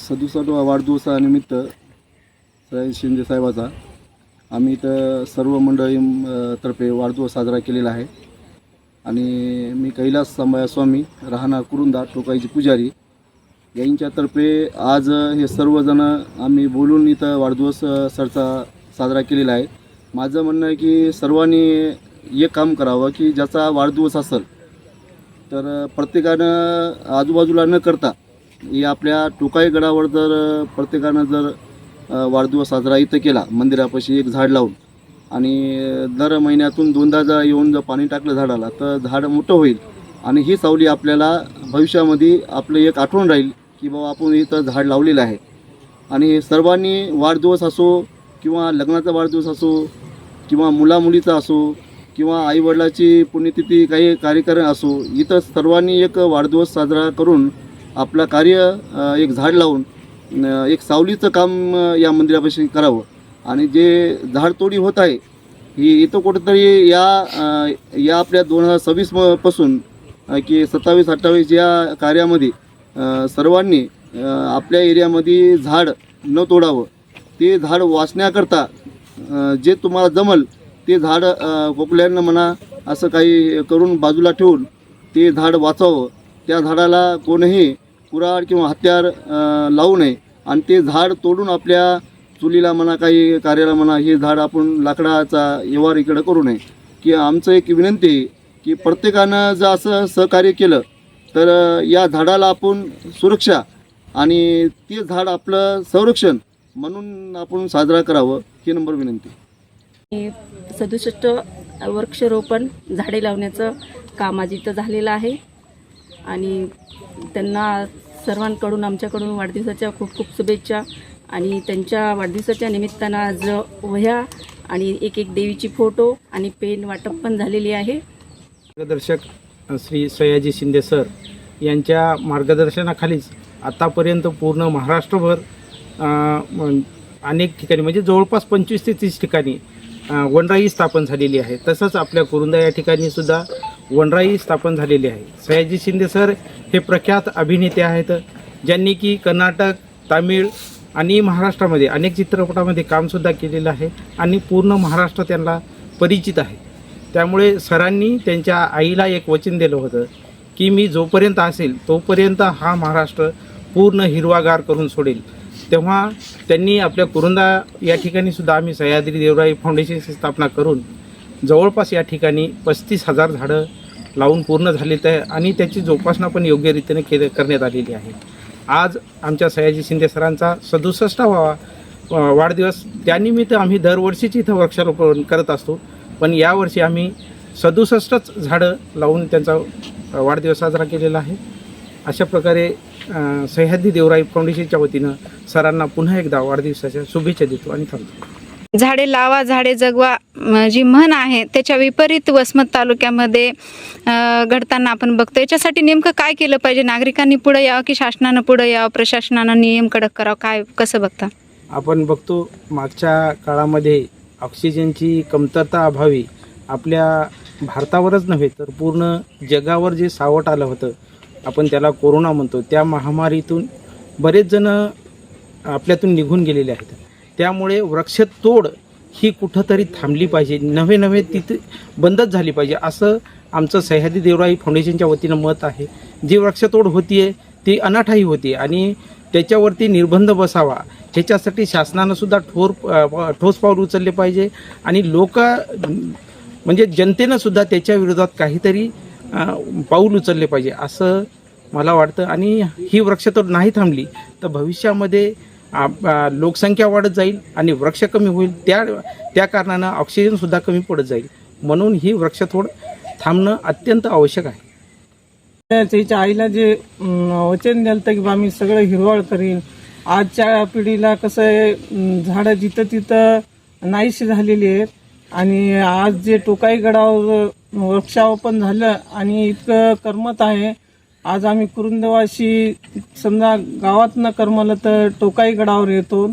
67वा वाढदिवसानिमित्त सयाजी शिंदे साहेबाचा आम्ही इथं सर्व मंडळी तर्फे वाढदिवस साजरा केलेला आहे। आणि मी कैलास संभाया स्वामी राहणार कुरुंदा टोकाईचे पुजारी यांच्यातर्फे आज हे सर्वजण आम्ही बोलून इथं वाढदिवस साजरा केलेला आहे। माझं म्हणणं आहे की सर्वांनी एक काम करावं की ज्याचा वाढदिवस असेल तर प्रत्येकानं आजूबाजूला न करता या आपल्या टोकाई गडावर जर प्रत्येकानं जर वाढदिवस साजरा इथं केला, मंदिरापाशी एक झाड लावून आणि दर महिन्यातून 2दा जर येऊन जर पाणी टाकलं झाडाला तर झाड मोठं होईल आणि ही सावली आपल्याला भविष्यामध्ये आपलं एक आठवण राहील की बाबा आपण इथं झाड लावलेलं आहे। आणि सर्वांनी वाढदिवस असो किंवा लग्नाचा वाढदिवस असो किंवा मुलामुलीचा असो किंवा आईवडिलाची पुण्यतिथी काही कार्यक्रम असो, इथं सर्वांनी एक वाढदिवस साजरा करून आपलं कार्य एक झाड लावून एक सावलीचं काम या मंदिरापाशी करावं। आणि जे झाडतोडी होत आहे ही इथं कुठंतरी या आपल्या 2026 पासून की 27-28 या कार्यामध्ये सर्वांनी आपल्या एरियामध्ये झाड न तोडावं, ते झाड वाचण्याकरता जे तुम्हाला जमल ते झाड कोकल्यांना म्हणा असं काही करून बाजूला ठेवून ते झाड वाचावं। त्या झाडाला कोणीही कुऱ्हाड किंवा हत्यार लावू नये आणि ते झाड तोडून आपल्या चुलीला म्हणा काही कार्याला म्हणा हे झाड आपण लाकडाचा व्यवहार इकडं करू नये। की आमचं एक विनंती आहे की प्रत्येकानं जर असं सहकार्य केलं तर या झाडाला आपण सुरक्षा आणि ते झाड आपलं संरक्षण म्हणून आपण साजरा करावं ही नंबर विनंती। 67 वृक्षारोपण झाडे लावण्याचं काम आज इथं झालेलं आहे आणि त्यांना सर्वांकडून आमच्याकडून वाढदिवसाच्या खूप खूप शुभेच्छा। आणि त्यांच्या वाढदिवसाच्या निमित्तानं आज वह्या आणि एक देवीची फोटो आणि पेन वाटप पण झालेली आहे। मार्गदर्शक श्री सयाजी शिंदे सर यांच्या मार्गदर्शनाखालीच आतापर्यंत पूर्ण महाराष्ट्रभर अनेक ठिकाणी म्हणजे जवळपास 25 ते 30 ठिकाणी वनराई स्थापन झालेली आहे। तसंच आपल्या कुरुंदा या ठिकाणी सुद्धा वनराई स्थापन झालेली आहे। सयाजी शिंदे सर हे प्रख्यात अभिनेते आहेत ज्यांनी की कर्नाटक, तामिळ आणि महाराष्ट्रामध्ये अनेक चित्रपटामध्ये कामसुद्धा केलेलं आहे आणि पूर्ण महाराष्ट्र त्यांना परिचित आहे। त्यामुळे सरांनी त्यांच्या आईला एक वचन दिलं होतं की मी जोपर्यंत असेल तोपर्यंत हा महाराष्ट्र पूर्ण हिरवागार करून सोडेल। तेव्हा त्यांनी आपल्या कुरुंदा या ठिकाणी सुद्धा आम्ही सह्याद्री देवराई फाउंडेशनची स्थापना करून जवळपास या ठिकाणी 35,000 झाडं लावून पूर्ण झालेत आहे आणि त्याची जोपासना पण योग्य रीतीने करण्यात आलेली आहे। आज आमच्या सयाजी शिंदे सरांचा 67वा वाढदिवस, त्यानिमित्त आम्ही दरवर्षीच इथं वृक्षारोपण करत असतो, पण यावर्षी आम्ही 67च झाडं लावून त्यांचा वाढदिवस साजरा केलेला आहे। अशा प्रकारे सह्याद्री देवराई फाउंडेशनच्या वतीनं सरांना पुन्हा एकदा वाढदिवसाच्या शुभेच्छा देतो आणि थांबतो। झाडे लावा झाडे जगवा जी म्हण आहे त्याच्या विपरीत वसमत तालुक्यामध्ये घडताना आपण बघतो। याच्यासाठी नेमकं काय केलं पाहिजे? नागरिकांनी पुढे यावं की शासनानं पुढे यावं, प्रशासनानं नियम कडक करावं, काय कसं बघता? आपण बघतो मागच्या काळामध्ये ऑक्सिजनची कमतरता अभावी आपल्या भारतावरच नव्हे तर पूर्ण जगावर जे सावट आलं होतं, आपण त्याला कोरोना म्हणतो, त्या महामारीतून बरेच जण आपल्यातून निघून गेलेले आहेत। त्यामुळे वृक्षतोड ही कुठंतरी थांबली पाहिजे, नव्हे तिथे बंदच झाली पाहिजे असं आमचं सह्याद्री देवराई फाउंडेशनच्या वतीनं मत आहे। जी वृक्षतोड होती आहे ती अनाठायी होती आणि त्याच्यावरती निर्बंध बसावा, ह्याच्यासाठी शासनानं सुद्धा ठोस पाऊल उचलले पाहिजे आणि म्हणजे जनतेनं सुद्धा त्याच्या विरोधात काहीतरी पाऊल उचलले पाहिजे असं मला वाटतं। आणि ही वृक्षतोड नाही थांबली तर भविष्यामध्ये लोकसंख्या वाढत जाईल आणि वृक्ष कमी होईल, त्या कारणानं ऑक्सिजनसुद्धा कमी पडत जाईल। म्हणून ही वृक्षतोड थांबणं अत्यंत आवश्यक आहे। त्याच्या आईला जे वचन दिलं की बा मी सगळं हिरवळ करीन, आजच्या पिढीला कसं आहे झाडं जिथं तिथं नाहीशी झालेली आहेत आणि आज जे टोकाई गडावर वृक्षारोपण झालं आणि इतकं करमत आहे। आज आम्ही कुरुंदवासी समजा गावात न करमलं तर टोकाई गडावर येतो।